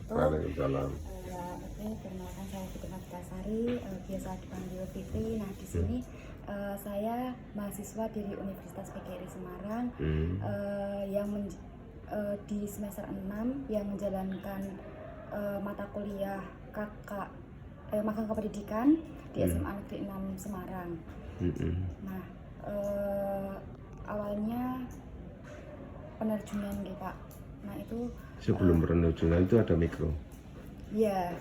wabarakatuh. Waalaikumsalam. Oke, perkenalkan saya Fitri Naftasari, biasa dipanggil Fitri. Nah, di sini saya mahasiswa dari Universitas PGRI Semarang yang di semester 6 yang menjalankan mata kuliah magang kependidikan di SMA Negeri 6 Semarang. Nah, awalnya penerjunan gitu Pak. Nah itu Sebelum penerjunan itu ada mikro. ya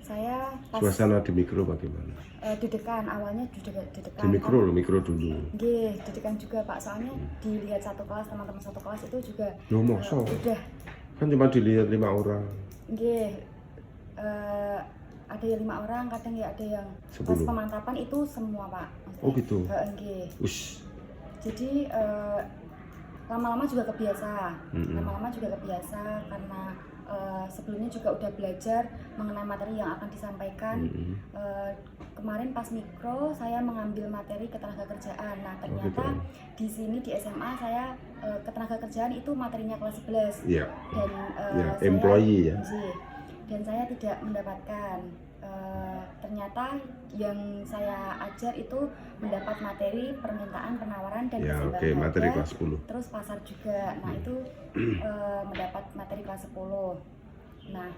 saya pas Suasana di mikro bagaimana? dedekan, awalnya dedekan Di mikro, mikro dulu. Nggih, dedekan juga Pak, soalnya dilihat satu kelas, teman-teman satu kelas itu juga Loh, masa? udah Kan cuma dilihat 5 orang. nggih, ada yang 5 orang, kadang ya ada yang 10. pas pemantapan itu semua Pak. Oh gitu. Nggih. Ush. Jadi lama-lama juga kebiasa, karena sebelumnya juga udah belajar mengenai materi yang akan disampaikan. Kemarin pas mikro saya mengambil materi ketenagakerjaan. Nah ternyata di sini di SMA saya ketenagakerjaan itu materinya kelas 11 Iya. dan Employee ya. Dan saya tidak mendapatkan. Ternyata yang saya ajar itu mendapat materi permintaan, penawaran dan Ya, keseimbangan harga, materi kelas 10. terus pasar juga. Nah itu mendapat materi kelas 10. Nah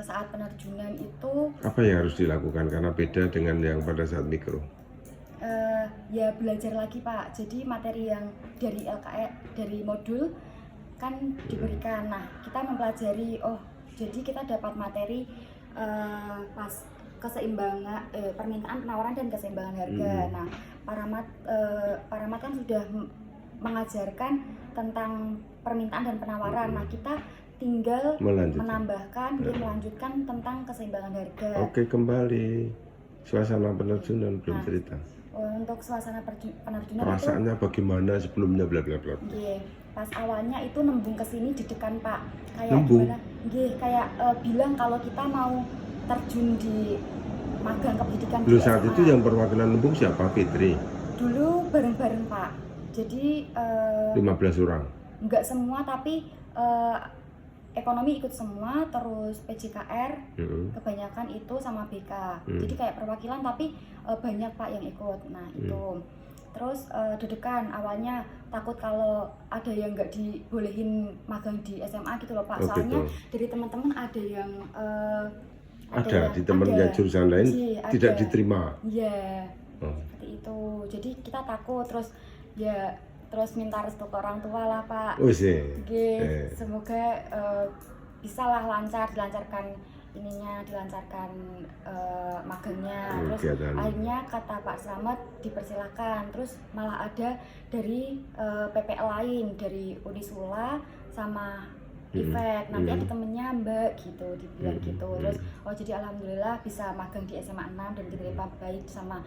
saat penerjunan itu Apa yang harus dilakukan karena beda dengan yang pada saat mikro? ya belajar lagi Pak. Jadi materi yang dari LKE, dari modul kan diberikan. Nah kita mempelajari, jadi kita dapat materi pas keseimbangan permintaan, penawaran dan keseimbangan harga. Nah Paramat kan sudah mengajarkan tentang permintaan dan penawaran. Nah kita tinggal menambahkan dan melanjutkan tentang keseimbangan harga. Oke, kembali suasana penerjunan belum cerita. Untuk suasana penerjunan perasaannya itu, bagaimana sebelumnya bla bla bla. Pas awalnya itu nembung ke sini dedekan Pak. Kayak nembung. Gimana? Kayak bilang kalau kita mau terjun di magang kependidikan di saat SMA. itu yang perwakilan nembung siapa? Fitri? Dulu bareng-bareng Pak. Jadi 15 orang? Enggak semua, tapi ekonomi ikut semua, terus PJKR kebanyakan itu sama BK. Jadi kayak perwakilan tapi banyak Pak yang ikut. Nah itu terus dedekan, awalnya takut kalau ada yang nggak dibolehin magang di SMA gitu loh Pak. Soalnya dari teman-teman ada yang di temennya jurusan lain tidak diterima. Iya, seperti itu. Jadi kita takut, terus minta restu ke orang tua lah Pak. Semoga bisa lah dilancarkan magangnya. Terus akhirnya kata Pak Slamet dipersilakan. Terus malah ada dari PPL lain, dari Unisula sama Ifet, nanti ada temennya Mbak gitu, dibilang gitu. Terus jadi alhamdulillah bisa magang di SMA 6 dan diterima baik sama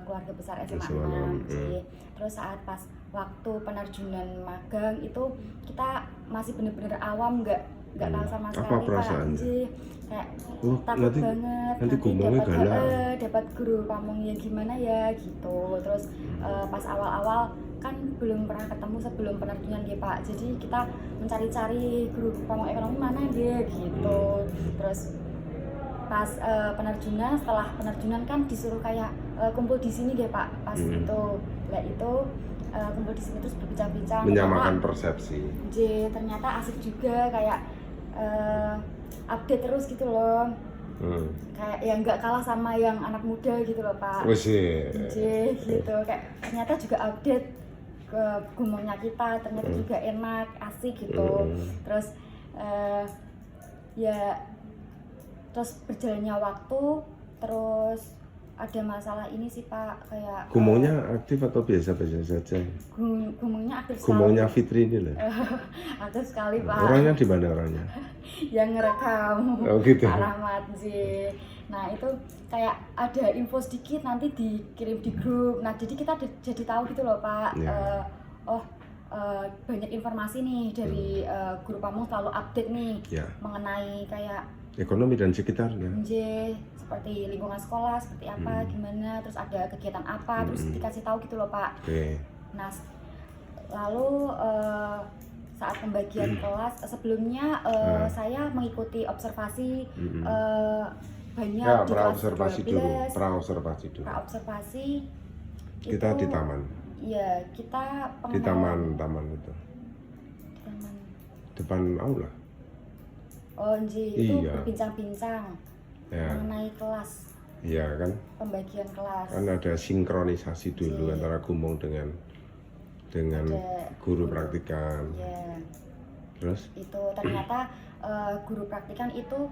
keluarga besar SMA 6. Terus saat pas waktu penerjunan magang itu kita masih bener-bener awam, nggak tahu sama sekali Pak. Kayak takut banget dapat guru pamong yang gimana ya gitu. Terus pas awal-awal kan belum pernah ketemu sebelum penerjunan ya Pak. Jadi kita mencari-cari guru pamong ekonomi mana dia gitu. Terus pas setelah penerjunan kan disuruh kayak kumpul di sini deh Pak. Pas itu kumpul di sini terus berbincang-bincang, menyamakan persepsi. Ternyata asik juga, kayak update terus gitu loh. Kayak yang nggak kalah sama yang anak muda gitu loh Pak. Gitu, kayak ternyata juga update ke gumongnya kita, ternyata juga enak, asik gitu. Terus terus berjalannya waktu, terus ada masalah ini sih Pak, kayak gumongnya aktif atau biasa-biasa saja? Gumongnya aktif sekali. Gumongnya Fitri ini loh. Aktif sekali Pak. Orangnya di mana orangnya? Yang ngerekam. Gitu. Pak Rahmat sih. Nah itu kayak ada info sedikit nanti dikirim di grup. Nah jadi kita jadi tahu gitu loh Pak. Banyak informasi nih dari guru pamong, selalu update nih mengenai kayak ekonomi dan sekitarnya. Seperti lingkungan sekolah seperti apa, gimana, terus ada kegiatan apa, terus dikasih tahu gitu loh Pak. Nah lalu saat pembagian kelas sebelumnya saya mengikuti observasi banyak Ya, di kelas praobservasi dulu. 12. Praobservasi. Kita Kita di taman. Iya, kita Di pengenalan taman itu. taman. Depan aula. Oh, itu Iya. berbincang-bincang Ya. mengenai kelas, Iya kan? pembagian kelas. Kan ada sinkronisasi dulu Iya. antara Gumong dengan Ada guru praktikan. Ya, Terus itu ternyata guru praktikan itu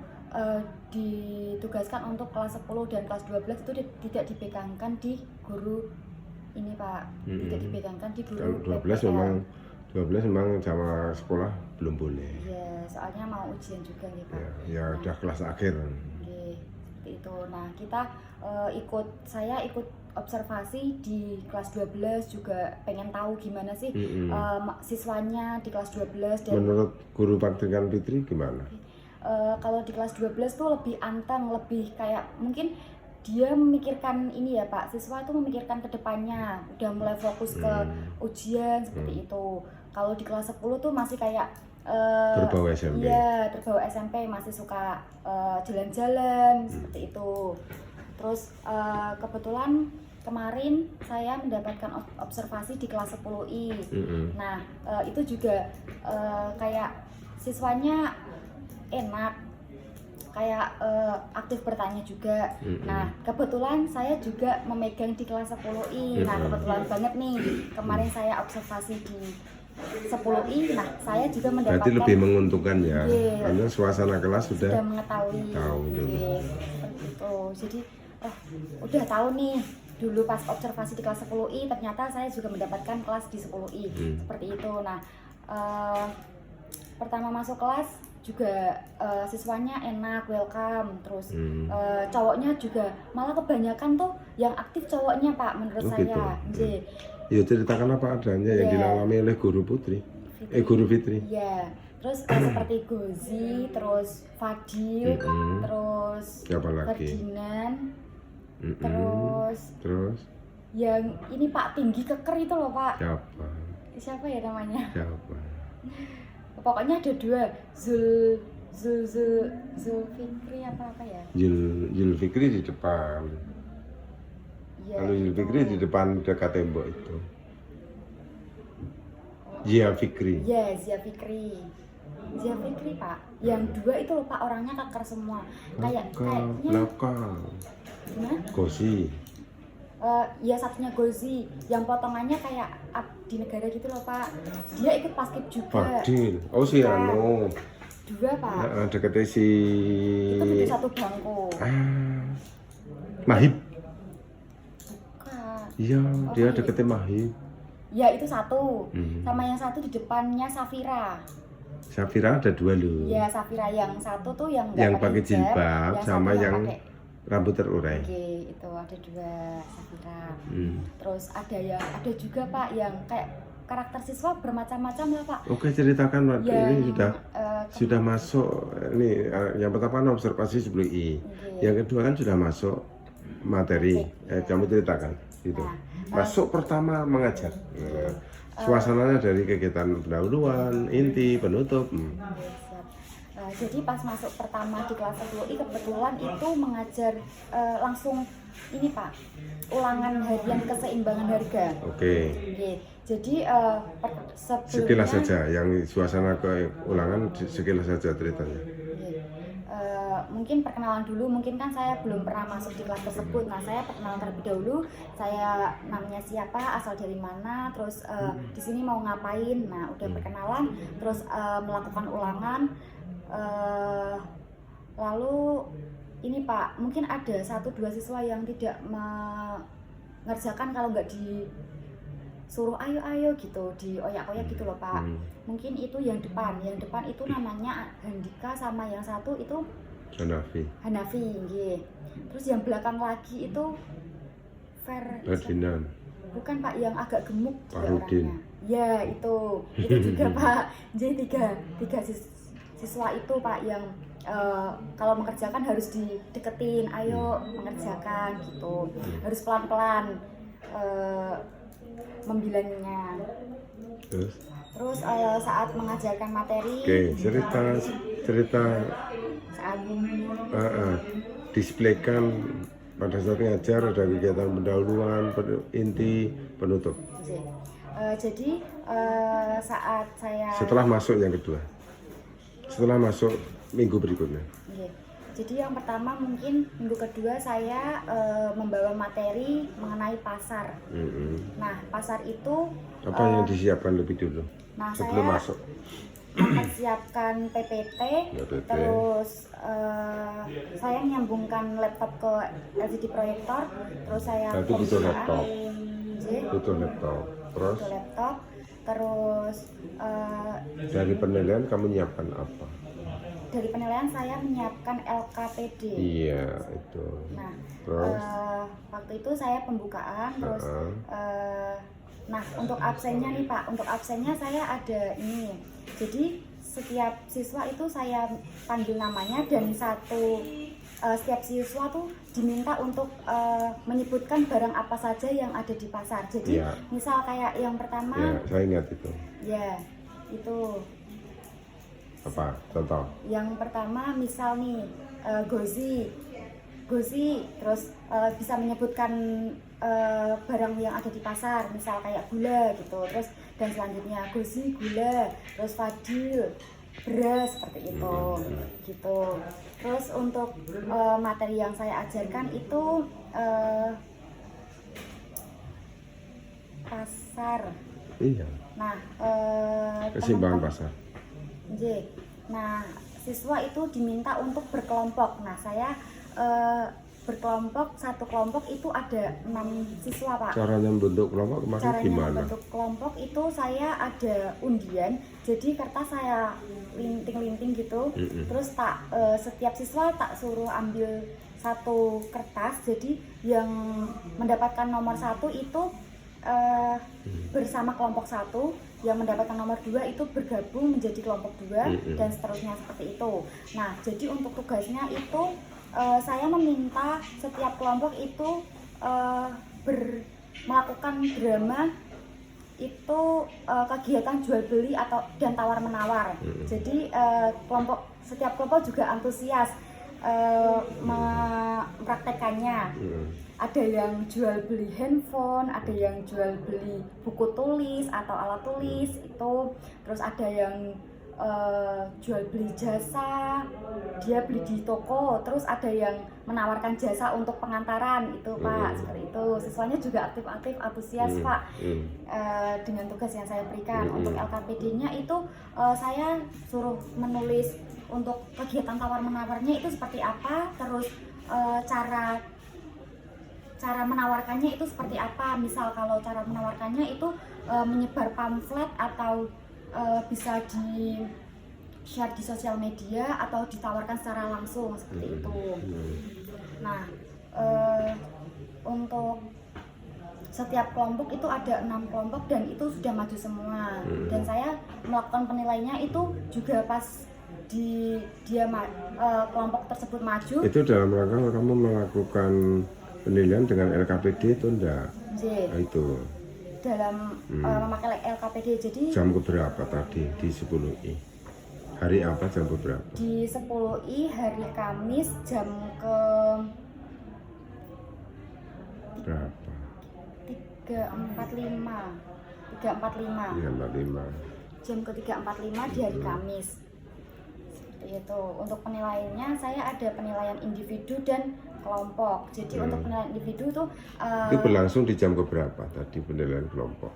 ditugaskan untuk kelas 10 dan kelas 12 itu tidak dipegangkan di guru ini Pak, tidak dipegangkan di kalau guru 12 PPL. 12 memang sama sekolah belum boleh. Ya, soalnya mau ujian juga nih Pak. Ya udah kelas akhir. Oke, seperti itu. Nah, saya ikut observasi di kelas 12 juga pengen tahu gimana sih siswanya di kelas 12 dan Menurut guru praktikan Fitri gimana? kalau di kelas 12 tuh lebih anteng, lebih kayak mungkin dia memikirkan ini ya Pak, siswa tuh memikirkan ke depannya, udah mulai fokus ke ujian seperti itu. Kalau di kelas 10 tuh masih kayak Berbau SMP. Iya, terbawa SMP, masih suka jalan-jalan seperti itu. Terus kebetulan kemarin saya mendapatkan observasi di kelas 10I. Nah, itu juga kayak siswanya enak, kayak aktif bertanya juga. Nah, kebetulan saya juga memegang di kelas 10I. Nah, kebetulan banget nih, kemarin saya observasi di 10I. Nah, saya juga mendapatkan. Berarti lebih menguntungkan ya, Iya. karena suasana kelas sudah mengetahui. tahu. Iya, seperti itu. Jadi, udah tahu nih. Dulu pas observasi di kelas 10I, ternyata saya juga mendapatkan kelas di 10I. Seperti itu. Nah, pertama masuk kelas juga siswanya enak, welcome. Terus cowoknya juga malah kebanyakan tuh yang aktif cowoknya Pak, menurut saya. Gitu. Ya ceritakan apa adanya yang dilalami oleh guru Guru Fitri. Iya. Terus seperti Gozi, terus Fadil, terus Siapa lagi? Ferdinand, Terus yang ini Pak tinggi keker itu loh Pak. Siapa ya namanya? Siapa? Pokoknya ada dua, Zulfikri apa ya? Zulfikri di depan. Ya, Kalau Zulfikri di depan dekat tembok itu. Zia Fikri. Ya, Zia Fikri Pak. Yang dua itu loh Pak, orangnya keker semua. Kayaknya Nakal. gimana? Gosi. Ya satunya Gozi, yang potongannya kayak Abdi Negara gitu loh Pak. Dia ikut paskib juga. Fadil. Oh si Anu. Dua Pak. Deketnya si Itu duduk satu bangku. Mahib. Bukan. Iya, dia deketnya Mahib. Ya itu satu. Sama yang satu di depannya Safira. Safira ada dua loh. Ya Safira yang satu tuh yang nggak Yang pakai jilbab sama satu yang pakai. rambut terurai. Oke, itu ada dua Safira. Terus ada juga Pak yang kayak karakter siswa bermacam-macam lah Pak. Oke, ceritakan Pak. Ini sudah masuk ini yang pertama kan observasi 10I. Yang kedua kan sudah masuk materi. Kamu ceritakan gitu. Masuk pertama mengajar. Suasananya dari kegiatan pendahuluan, inti, penutup. Jadi pas masuk pertama di kelas 10I kebetulan itu mengajar langsung ini Pak, ulangan harian keseimbangan harga. Oke. Jadi sebelumnya sekilas saja yang suasana keulangan, sekilas saja ceritanya. Mungkin perkenalan dulu, mungkin kan saya belum pernah masuk di kelas tersebut. Nah, saya perkenalan terlebih dahulu, saya namanya siapa, asal dari mana, terus di sini mau ngapain. Nah, udah perkenalan, terus melakukan ulangan. Lalu ini Pak, mungkin ada 1-2 siswa yang tidak mengerjakan kalau nggak disuruh ayo gitu, dioyak-oyak gitu loh Pak. Mungkin itu yang depan itu namanya Handika, sama yang satu itu Hanafi, nggih. Terus yang belakang lagi itu Ferdinand. Bukan Pak, yang agak gemuk Farudin. Ya itu juga Pak. Jadi tiga siswa itu Pak yang kalau mengerjakan harus dideketin, ayo mengerjakan gitu, harus pelan-pelan membilangnya. Terus saat mengajarkan materi, Oke, cerita saat displaykan pada saat ngajar ada kegiatan pendahuluan, inti, penutup. jadi saat saya Setelah masuk yang kedua, setelah masuk minggu berikutnya. Jadi yang pertama mungkin minggu kedua saya membawa materi mengenai pasar. Nah, pasar itu apa yang disiapkan lebih dulu? Nah, sebelum saya masuk mempersiapkan PPT, terus saya menyambungkan laptop ke LCD proyektor, terus saya butuh laptop. Terus dari penilaian kamu menyiapkan apa? Dari penilaian saya menyiapkan LKPD. Iya, itu. Nah, terus waktu itu saya pembukaan, terus nah untuk absennya nih Pak, untuk absennya saya ada ini. Jadi setiap siswa itu saya panggil namanya dan setiap siswa tuh diminta untuk menyebutkan barang apa saja yang ada di pasar. Jadi misal kayak yang pertama. Ya, saya ingat itu. Ya, itu. Apa? Contoh. Yang pertama misal nih gozi, terus bisa menyebutkan barang yang ada di pasar, misal kayak gula gitu, terus dan selanjutnya gozi, gula, terus fadil, beras seperti itu, gitu. Terus untuk materi yang saya ajarkan itu pasar. Iya. Nah, keseimbangan pasar. Nah, siswa itu diminta untuk berkelompok. Nah, saya berkelompok, satu kelompok itu ada 6 siswa Pak. Caranya membentuk kelompok kemarin Caranya gimana? Membentuk kelompok itu saya ada undian, jadi kertas saya linting-linting gitu, terus setiap siswa tak suruh ambil satu kertas, jadi yang mendapatkan nomor 1 itu bersama kelompok 1, yang mendapatkan nomor 2 itu bergabung menjadi kelompok 2 dan seterusnya seperti itu. Nah, jadi untuk tugasnya itu saya meminta setiap kelompok itu melakukan drama itu kegiatan jual beli dan tawar menawar. Jadi setiap kelompok juga antusias mempraktekannya. Ada yang jual beli handphone, ada yang jual beli buku tulis atau alat tulis itu, terus ada yang jual beli jasa, dia beli di toko, terus ada yang menawarkan jasa untuk pengantaran itu Pak, seperti itu. Siswanya juga aktif-aktif, antusias Pak dengan tugas yang saya berikan. Untuk LKPD-nya itu saya suruh menulis untuk kegiatan tawar-menawarnya itu seperti apa, terus cara menawarkannya itu seperti apa. Misal kalau cara menawarkannya itu menyebar pamflet atau bisa di share di sosial media atau ditawarkan secara langsung seperti itu. Nah, untuk setiap kelompok itu ada 6 kelompok dan itu sudah maju semua. Dan saya melakukan penilaiannya itu juga pas kelompok tersebut maju. Itu dalam rangka kamu melakukan penilaian dengan LKPD itu enggak? Nah, itu dalam memakai LKPD. Jadi jam keberapa tadi di 10I? Hari apa jam keberapa? Di 10I hari Kamis jam ke berapa? 3.45. Jam ke 3.45 di hari Kamis. Seperti itu. Untuk penilaiannya saya ada penilaian individu dan kelompok. Jadi untuk penilaian individu itu berlangsung di jam keberapa tadi penilaian kelompok?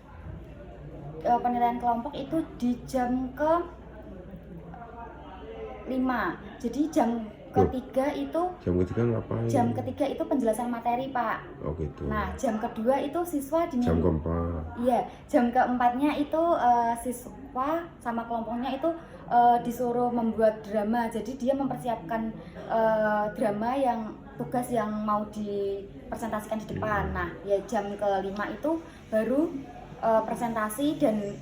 Penilaian kelompok itu di jam ke 5. Jadi jam ketiga itu ngapain? Jam ketiga itu penjelasan materi Pak. Oh gitu. Nah, jam kedua itu siswa jam keempat. Iya, jam keempatnya itu siswa sama kelompoknya itu disuruh membuat drama. Jadi dia mempersiapkan drama yang tugas yang mau dipresentasikan di depan. Nah, ya jam ke-5 itu baru presentasi dan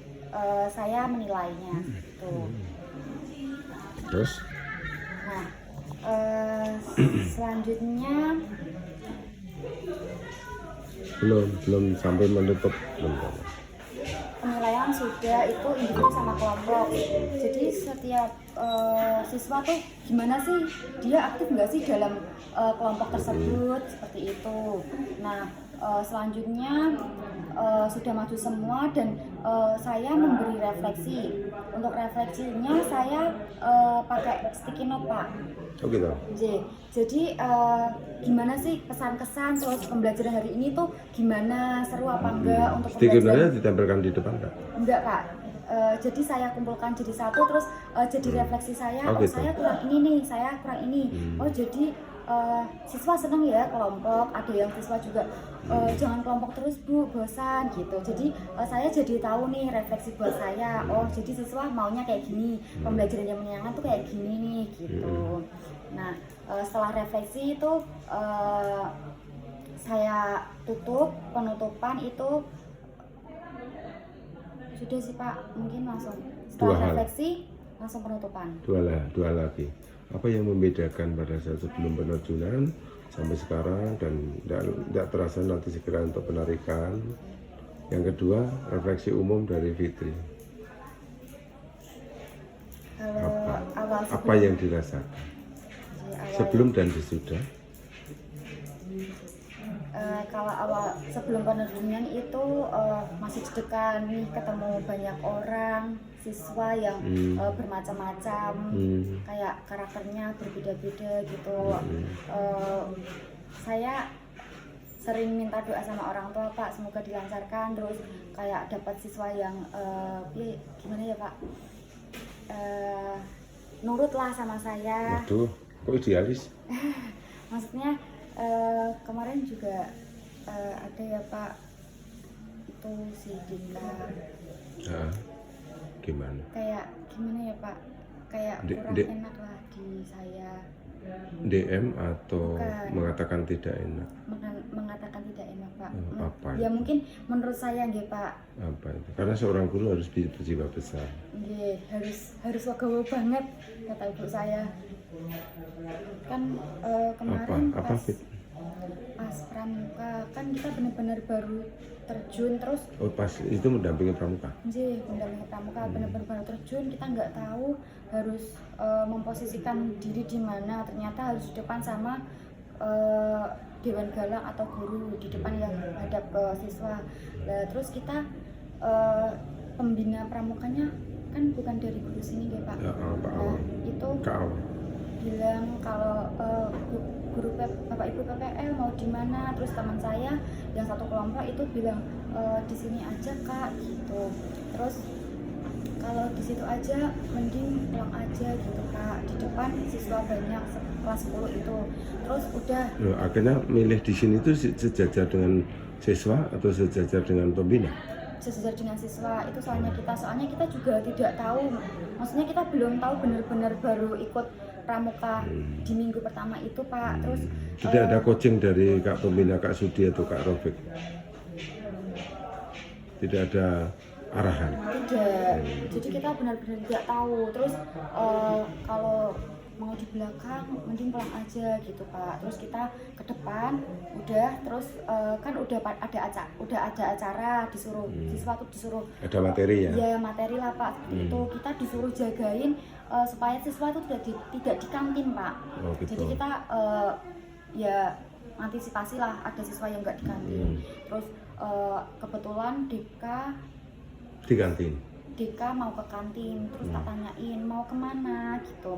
saya menilainya. Tuh. Terus? Nah, selanjutnya belum sampai menutup penilaian wisuda itu individu sama kelompok. Jadi setiap siswa tuh gimana sih dia aktif nggak sih dalam kelompok tersebut seperti itu. Nah selanjutnya sudah maju semua dan saya memberi refleksi. Untuk refleksinya saya pakai sticky note Pak. Oh gitu. Jadi gimana sih pesan-kesan terus pembelajaran hari ini tuh gimana, seru apa enggak untuk Sticky pembelajaran? note-nya ditempelkan di depan Kak? Enggak Kak. Jadi saya kumpulkan jadi satu terus jadi refleksi saya. Oh, gitu. Saya kurang ini nih, saya kurang ini. Oh jadi siswa seneng ya kelompok. Ada yang siswa juga jangan kelompok terus Bu, bosan gitu. Jadi saya jadi tahu nih refleksi buat saya. Oh jadi siswa maunya kayak gini, pembelajaran yang menyenangkan tuh kayak gini nih gitu. Nah setelah refleksi itu saya tutup. Penutupan itu sudah sih Pak, mungkin langsung setelah refleksi langsung penutupan. Dua lagi. Apa yang membedakan pada saat sebelum penerjunan sampai sekarang dan tidak terasa nanti segera untuk penarikan? Yang kedua, refleksi umum dari Fitri. Apa yang dirasakan sebelum dan sesudah? Kalau awal sebelum penerjunan itu masih deg-degan nih, ketemu banyak orang, siswa yang bermacam-macam, kayak karakternya berbeda-beda gitu. Saya sering minta doa sama orang tua Pak, semoga dilancarkan, terus kayak dapat siswa yang gimana ya Pak, nurutlah sama saya. Waduh, kok idealis? Maksudnya kemarin juga ada ya Pak, itu si Dika. Gimana? Kayak gimana ya Pak, kayak kurang enak lah di saya. DM atau bukan, mengatakan tidak enak? Mengatakan tidak enak Pak. Apa ya itu? Mungkin menurut saya nggih Pak. Apa itu? Karena seorang guru harus berjiwa besar. Nggih, harus legowo banget kata ibu saya. Kan kemarin pas pramuka kan kita benar-benar baru terjun terus. Oh pas itu mendampingi pramuka? Nggih, mendampingi pramuka benar-benar baru terjun, kita nggak tahu harus memposisikan diri di mana. Ternyata harus di depan sama dewan galang atau guru di depan yang hadap ke siswa. Nah, terus kita pembina pramukanya kan bukan dari guru sini ya Pak. Ya, Pak Nah, itu bilang kalau guru Bapak Ibu PPL mau di mana, terus teman saya yang satu kelompok itu bilang di sini aja Kak gitu. Terus kalau di situ aja mending pulang aja gitu Kak, di depan siswa banyak kelas 10 itu. Terus udah akhirnya milih di sini itu sejajar dengan siswa atau sejajar dengan pembina? Sejajar dengan siswa itu soalnya kita juga tidak tahu, maksudnya kita belum tahu benar-benar baru ikut pramuka di minggu pertama itu Pak. Terus tidak ada coaching dari Kak Pembina, Kak Sudi atau Kak Rofik? Tidak ada arahan? Tidak, jadi kita benar-benar tidak tahu. Terus kalau mau di belakang mending pulang aja gitu Pak. Terus kita ke depan udah, terus kan udah ada acara disuruh siswa tuh disuruh ada materi ya? Ya materi lah Pak. Itu kita disuruh jagain supaya siswa itu tidak di kantin Pak. Oh, gitu. Jadi kita ya antisipasi lah ada siswa yang nggak di kantin. Terus kebetulan Deka mau ke kantin, terus tak tanyain mau kemana gitu.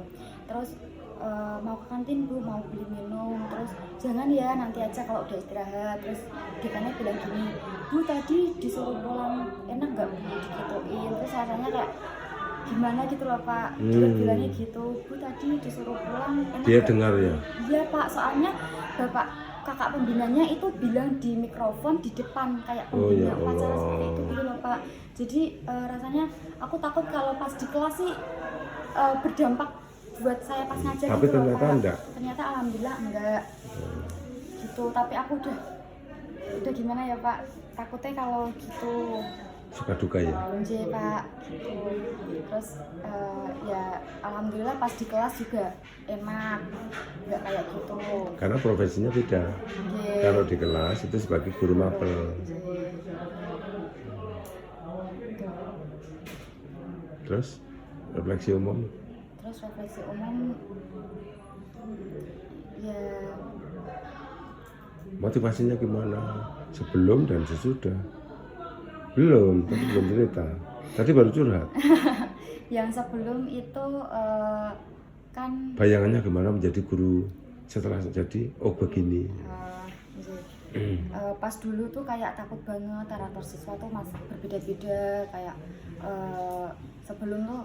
Terus mau ke kantin Bu, mau beli minum. Terus jangan ya, nanti aja kalau udah istirahat. Terus Dekanya bilang gini, Bu tadi disuruh pulang, enak gak Bu digituin. Terus rasanya kayak gimana gitu loh Pak. Dia bilangnya gitu, Bu tadi disuruh pulang, enak dia gak? Dengar ya? Iya Pak, soalnya kakak pembinanya itu bilang di mikrofon di depan kayak pembina upacara seperti itu gitu loh Pak. Jadi rasanya aku takut kalau pas di kelas sih berdampak buat saya pas ngajar. Tapi gitu ternyata loh Pak. enggak. Ternyata alhamdulillah enggak. Gitu, tapi aku udah gimana ya Pak, takutnya kalau gitu suka duka ya? Iya Pak, gitu. Terus ya alhamdulillah pas di kelas juga enak, nggak kayak gitu. Karena profesinya beda. Kalau di kelas itu sebagai guru mapel. Terus refleksi umum. Terus refleksi umum ya Motivasinya gimana? Sebelum dan sesudah. Belum, tapi belum cerita. Tadi baru curhat. yang sebelum itu kan Bayangannya gimana menjadi guru setelah jadi begini. Pas dulu tuh kayak takut banget, karakter siswa tuh masih berbeda-beda, kayak sebelum tuh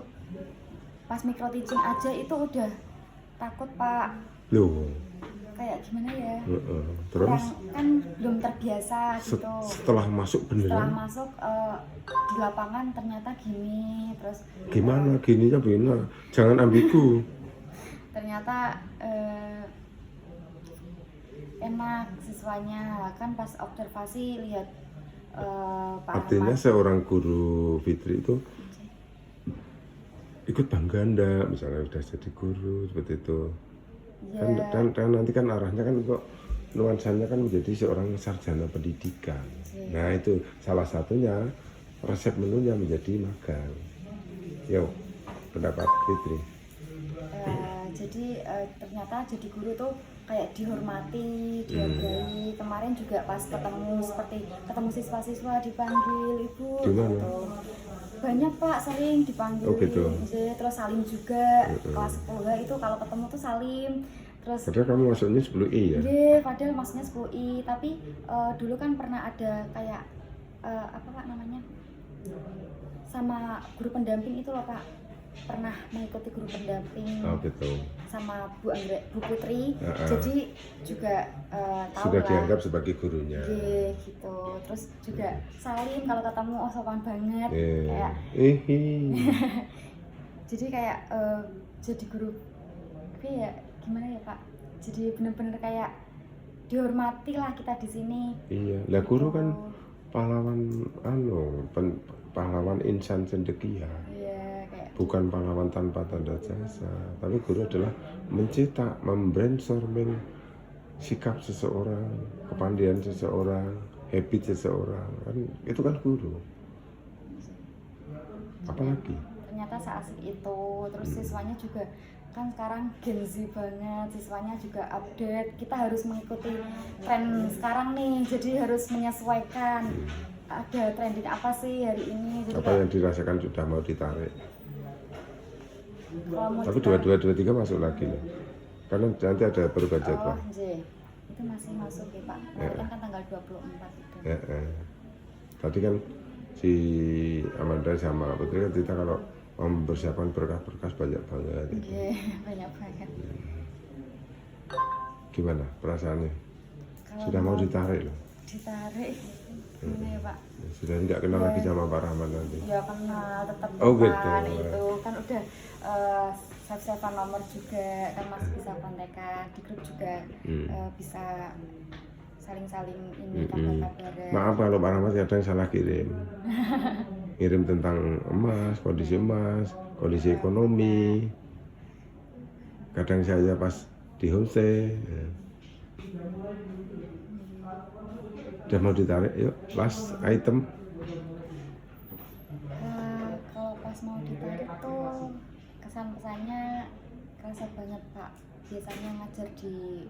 pas micro teaching aja itu udah takut Pak. Loh, kayak gimana ya, terus kan belum terbiasa gitu. Setelah masuk Setelah beneran masuk di lapangan ternyata gini, terus gimana gininya benar, jangan ambigu. ternyata enak siswanya, kan pas observasi lihat Pak Artinya Ahmad. seorang guru Fitri itu ikut bangga ndak misalnya udah jadi guru seperti itu Ya, kan nanti kan arahnya kan kok nuansanya kan menjadi seorang sarjana pendidikan. Nah itu salah satunya resep menunya menjadi magang. Yo, pendapat Fitri. jadi ternyata jadi guru tuh kayak dihormati, dihargai. Kemarin juga pas ketemu siswa-siswa dipanggil ibu Gimana? gitu. Banyak Pak, sering dipanggil. Oh, gitu. Terus salim juga. Kelas 10 itu kalau ketemu tuh salim. Terus Padahal kamu masuknya 10I ya? iya, padahal masuknya 10I, tapi dulu kan pernah ada kayak apa Pak namanya? Sama guru pendamping itu loh Pak. Pernah mengikuti guru pendamping. Oh gitu. Sama Bu Putri, jadi juga tahu Sudah lah. dianggap sebagai gurunya. Gitu. Terus juga salim kalau ketemu, oh sopan banget. Kayak jadi kayak jadi guru ya gimana ya Pak, jadi bener-bener kayak dihormati lah kita di sini. Iya, lah guru kan pahlawan pahlawan insan cendekia. Iya, kayak Bukan pahlawan tanpa tanda jasa, tapi guru adalah mencetak, membrainstorming sikap seseorang, kepandaian seseorang, habit seseorang, kan itu kan guru. Apalagi? ternyata seasik itu. Terus siswanya juga kan sekarang Gen Z banget, siswanya juga update. Kita harus mengikuti tren sekarang nih, jadi harus menyesuaikan. Ada trending apa sih hari ini? Jadi Apa yang dirasakan sudah mau ditarik? kalau mau Tapi 2223 masuk lagi loh. Karena nanti ada perubahan jadwal. itu masih masuk ya Pak. Nanti kan tanggal 24 itu. Tadi kan si Amanda sama Putri kan cerita kalau mempersiapkan berkas-berkas banyak banget. Banyak banget. Gimana perasaannya? Kalau Sudah mau ditarik loh. Ditarik gimana ya Pak? Sudah tidak kenal lagi sama Pak Rahman nanti. Ya kenal, tetap Oh, gitu. itu kan udah save-savean nomor juga, kan masih bisa kontekan di grup juga, bisa saling-saling ini kabar-kabaran. Maaf kalau Pak Rahman kadang salah kirim. Ngirim tentang emas, kondisi ekonomi. Kadang saya pas di homestay. Udah mau ditarik, yuk last item. Kalau pas mau ditarik tuh kesan-kesannya kerasa banget Pak. Biasanya ngajar di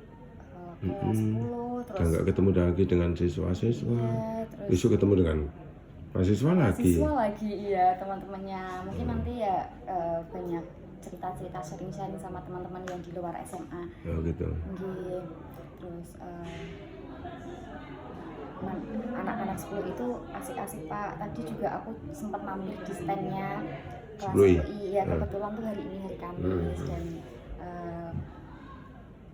kelas 10 terus Udah nggak ketemu lagi dengan siswa-siswa. terus Besok ketemu dengan mahasiswa lagi. siswa lagi, iya teman-temannya. Mungkin nanti ya banyak cerita-cerita sharing-sharing sama teman-teman yang di luar SMA. Oh gitu. Terus anak-anak 10 itu asik-asik Pak. Tadi juga aku sempat mampir di standnya kelas 10I. Ya kebetulan tuh hari ini hari Kamis dan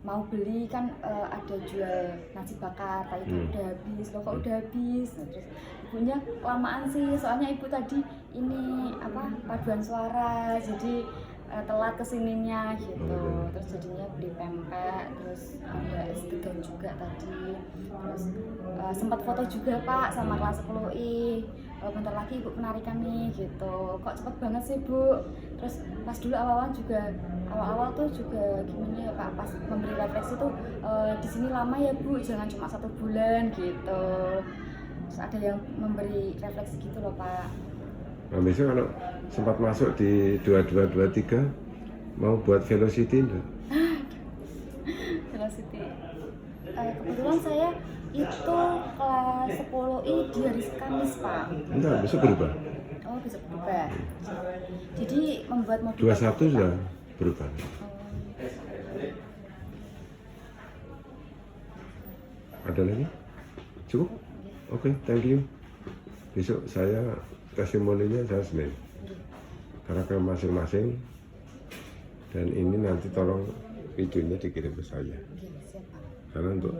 mau beli kan ada jual nasi bakar, tapi itu udah habis. Loh kok udah habis? Nah, terus ibunya kelamaan sih, soalnya ibu tadi ini apa paduan suara, jadi telat kesininya gitu. Terus jadinya beli pempek, terus ada es degan juga tadi. Terus sempat foto juga Pak sama kelas 10I. Bentar lagi ibu penarikan nih gitu. Kok cepet banget sih Bu? Terus pas dulu awal-awal tuh juga gimana ya Pak, pas memberi refleksi tuh di sini lama ya Bu, jangan cuma 1 bulan gitu. Terus ada yang memberi refleksi gitu loh Pak. Nah, besok kalau sempat masuk di 2223 mau buat velocity enggak? Velocity. Kebetulan saya itu kelas 10I di hari Kamis, Pak. Enggak, besok berubah. Oh, bisa berubah. Jadi membuat modul 21 sudah berubah. Ada lagi? Cukup? Oke, thank you. Besok saya testimoninya saya Senin. Karena ke masing-masing. Dan ini nanti tolong videonya dikirim ke saya. Siap, Pak. Karena untuk